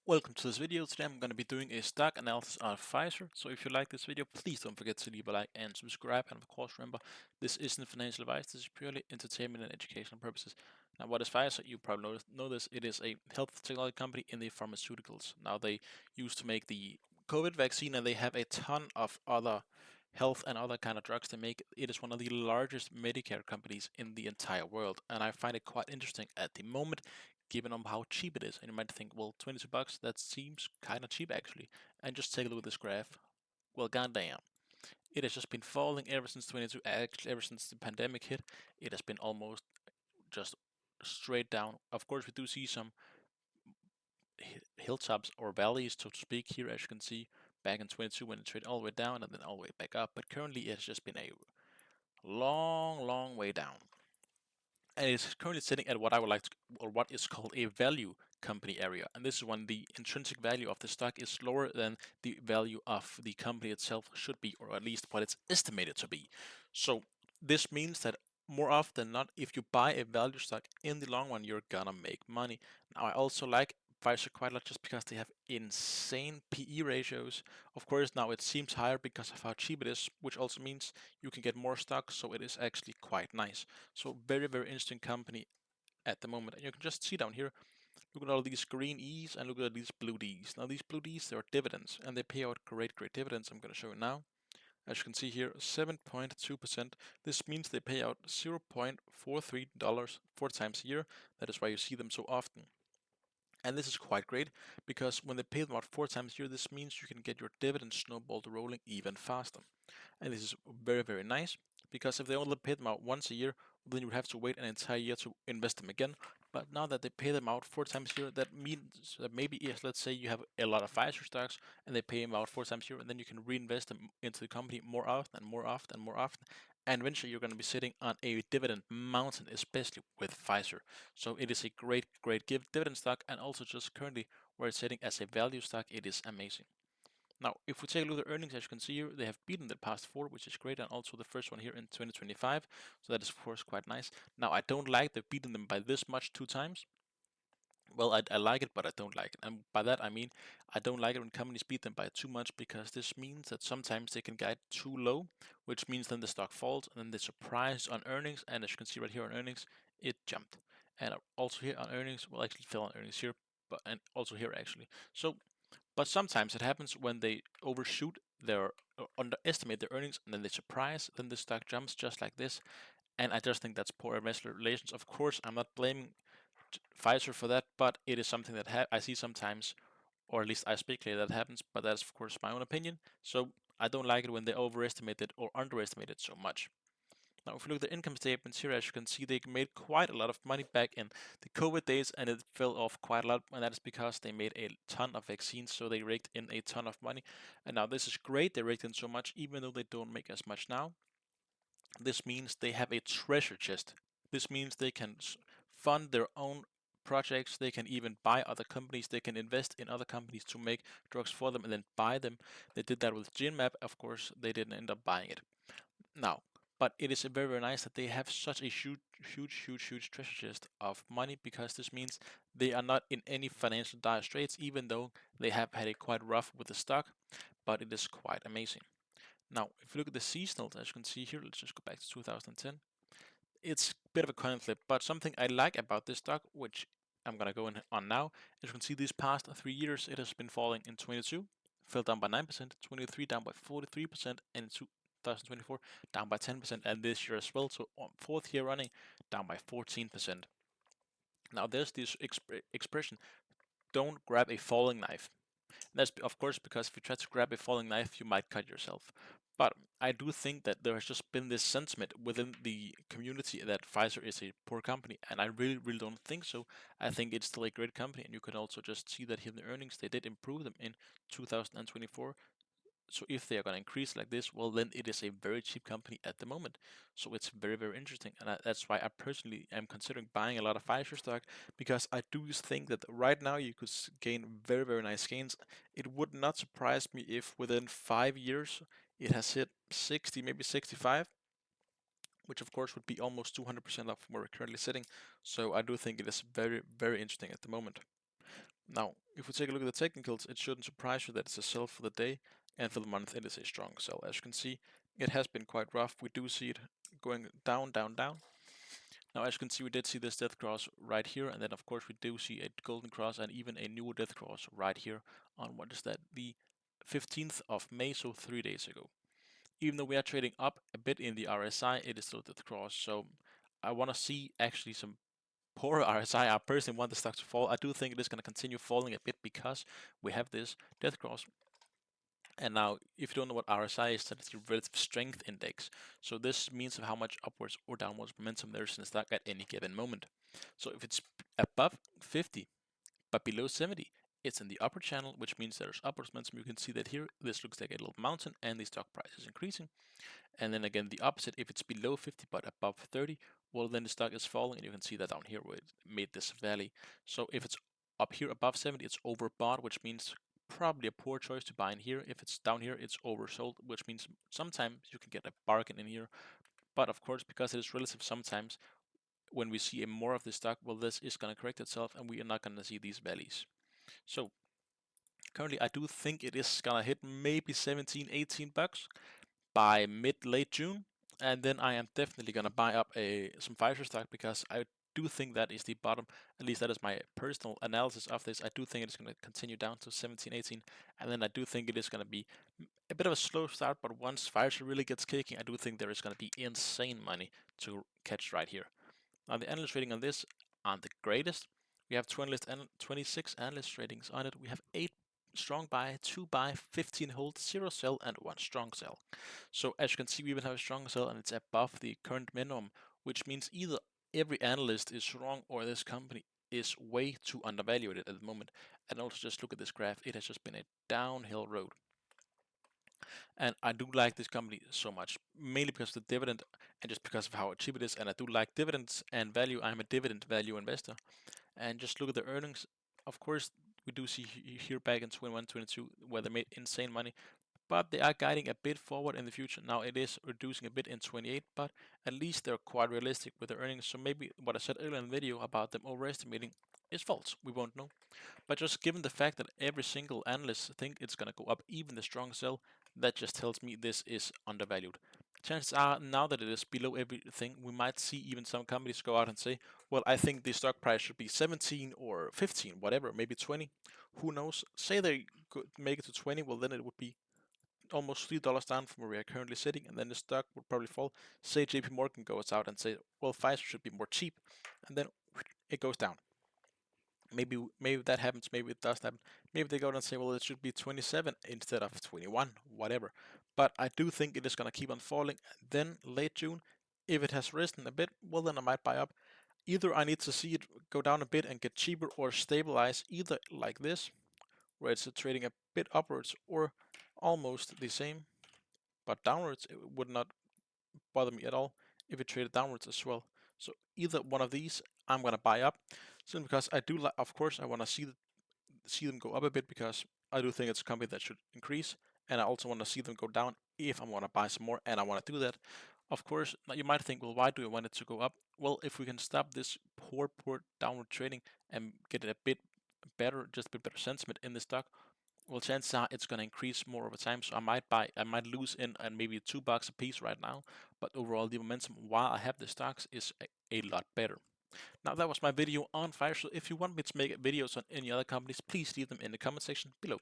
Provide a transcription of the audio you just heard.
Welcome to this video. Today I'm going to be doing a stock analysis on Pfizer. So if you like this video, please don't forget to leave a like and subscribe. And of course, remember, this isn't financial advice. This is purely entertainment and educational purposes. Now, what is Pfizer? You probably know this. It is a health technology company in the pharmaceuticals. Now, they used to make the COVID vaccine, and they have a ton of other health and other kind of drugs they make. It is one of the largest Medicare companies in the entire world, and I find it quite interesting at the moment given on how cheap it is. And you might think, well, 22 bucks, that seems kind of cheap actually. And just take a look at this graph. Well, goddamn. It has just been falling ever since 22, actually ever since the pandemic hit. It has been almost just straight down. Of course, we do see some hilltops or valleys, so to speak, here, as you can see, back in 22 when it traded all the way down and then all the way back up. But currently, it has just been a long way down. And it's currently sitting at what I would like to, or what is called a value company area. And this is when the intrinsic value of the stock is lower than the value of the company itself should be, or at least what it's estimated to be. So this means that more often than not, if you buy a value stock in the long run, you're gonna make money. Now, I also like Pfizer quite a lot just because they have insane PE ratios. Of course, now it seems higher because of how cheap it is, which also means you can get more stock, so it is actually quite nice. So very interesting company at the moment. And you can just see down here, look at all these green E's and look at these blue D's. Now these blue D's, they are dividends and they pay out great dividends. I'm going to show you now. As you can see here, 7.2%. This means they pay out $0.43 four times a year. That is why you see them so often. And this is quite great because when they pay them out four times a year, this means you can get your dividend snowball rolling even faster. And this is very nice because if they only pay them out once a year, then you would have to wait an entire year to invest them again. But now that they pay them out four times a year, that means that maybe if, let's say, you have a lot of Pfizer stocks and they pay them out four times a year, and then you can reinvest them into the company more often and more often and more often. And eventually you're going to be sitting on a dividend mountain, especially with Pfizer. So it is a great dividend stock, and also just currently where it's sitting as a value stock, it is amazing. Now, if we take a look at the earnings, as you can see here, they have beaten the past four, which is great, and also the first one here in 2025. So that is, of course, quite nice. Now, I don't like they've beaten them by this much two times. Well, I like it, but I don't like it. And by that, I mean, I don't like it when companies beat them by too much because this means that sometimes they can guide too low, which means then the stock falls and then they surprise on earnings. And as you can see right here on earnings, it jumped. And also here on earnings, well, actually fell on earnings here, but and also here actually. So but sometimes it happens when they overshoot their underestimate their earnings and then they surprise, then the stock jumps just like this. And I just think that's poor investor relations. Of course, I'm not blaming Pfizer for that, but it is something that I see sometimes, or at least I speculate that happens. But that's of course my own opinion. So I don't like it when they overestimate it or underestimate it so much. Now, if you look at the income statements here, as you can see, they made quite a lot of money back in the COVID days, and it fell off quite a lot, and that is because they made a ton of vaccines, so they raked in a ton of money. And now this is great, they raked in so much, even though they don't make as much now. This means they have a treasure chest. This means they can fund their own projects, they can even buy other companies, they can invest in other companies to make drugs for them and then buy them. They did that with GenMap, of course, they didn't end up buying it. Now, but it is very nice that they have such a huge treasure chest of money because this means they are not in any financial dire straits, even though they have had it quite rough with the stock, but it is quite amazing. Now, if you look at the seasonals, as you can see here, let's just go back to 2010. It's a bit of a coin flip, but something I like about this stock, which I'm gonna go in on now, as you can see these past 3 years, it has been falling in 22, fell down by 9%, 23 down by 43%, and in 2024 down by 10%, and this year as well, so on fourth year running, down by 14%. Now there's this expression, don't grab a falling knife. That's of course because if you try to grab a falling knife, you might cut yourself. But I do think that there has just been this sentiment within the community that Pfizer is a poor company, and I really don't think so. I think it's still a great company, and you can also just see that here in the earnings, they did improve them in 2024. So if they are going to increase like this, well, then it is a very cheap company at the moment. So it's very interesting, and that's why I personally am considering buying a lot of Pfizer stock because I do think that right now you could gain very nice gains. It would not surprise me if within 5 years it has hit 60, maybe 65, which of course would be almost 200% up from where we're currently sitting. So I do think it is very interesting at the moment. Now, if we take a look at the technicals, it shouldn't surprise you that it's a sell for the day, and for the month it is a strong sell. As you can see, it has been quite rough. We do see it going down, down, down. Now, as you can see, we did see this death cross right here, and then of course we do see a golden cross and even a new death cross right here on, what is that, the 15th of May, so 3 days ago. Even though we are trading up a bit in the RSI, it is still death cross. So I want to see actually some poor RSI. I personally want the stock to fall. I do think it is going to continue falling a bit because we have this death cross. And now, if you don't know what RSI is, that is the relative strength index. So this means how much upwards or downwards momentum there is in the stock at any given moment. So if it's above 50 but below 70, it's in the upper channel, which means there's upwards momentum. You can see that here. This looks like a little mountain, and the stock price is increasing. And then again, the opposite, if it's below 50 but above 30, well, then the stock is falling, and you can see that down here where it made this valley. So if it's up here above 70, it's overbought, which means probably a poor choice to buy in here. If it's down here, it's oversold, which means sometimes you can get a bargain in here. But of course, because it is relative, sometimes when we see a more of this stock, well, this is going to correct itself, and we are not going to see these valleys. So currently, I do think it is going to hit maybe 17, 18 bucks by mid-late June, and then I am definitely gonna buy up some Pfizer stock because I do think that is the bottom. At least that is my personal analysis of this. I do think it is going to continue down to 17, 18, and then I do think it is going to be a bit of a slow start, but once Pfizer really gets kicking, I do think there is going to be insane money to catch right here. Now, the analyst rating on this aren't the greatest. We have 26 analyst ratings on it. We have 8 strong buy, 2 buy, 15 hold, 0 sell, and 1 strong sell. So as you can see, we even have a strong sell, and it's above the current minimum, which means either every analyst is wrong or this company is way too undervalued at the moment. And also just look at this graph. It has just been a downhill road. And I do like this company so much, mainly because of the dividend and just because of how cheap it is. And I do like dividends and value. I'm a dividend value investor. And just look at the earnings. Of course, we do see here back in 21, 22, where they made insane money, but they are guiding a bit forward in the future. Now it is reducing a bit in 28, but at least they're quite realistic with their earnings. So maybe what I said earlier in the video about them overestimating is false. We won't know. But just given the fact that every single analyst think it's going to go up, even the strong sell, that just tells me this is undervalued. Chances are, now that it is below everything, we might see even some companies go out and say, well, I think the stock price should be 17 or 15, whatever, maybe 20. Who knows? Say they could make it to 20, well, then it would be almost $3 down from where we are currently sitting, and then the stock would probably fall. Say JP Morgan goes out and say, well, Pfizer should be more cheap, and then it goes down. Maybe that happens, maybe it doesn't happen. Maybe they go and say, well, it should be 27 instead of 21, whatever. But I do think it is going to keep on falling. Then late June, if it has risen a bit, well, then I might buy up. Either I need to see it go down a bit and get cheaper, or stabilize either like this, where it's trading a bit upwards, or almost the same, but downwards. It would not bother me at all if it traded downwards as well. So either one of these, I'm going to buy up, simply because I do like, of course, I want to see them go up a bit because I do think it's a company that should increase, and I also want to see them go down if I want to buy some more, and I want to do that. Of course, now you might think, well, why do I want it to go up? Well, if we can stop this poor downward trading and get it a bit better, just a bit better sentiment in the stock, well, chances are it's going to increase more over time. So I might lose in at maybe $2 a piece right now, but overall the momentum while I have the stocks is a lot better. Now that was my video on Pfizer. So if you want me to make videos on any other companies, please leave them in the comment section below.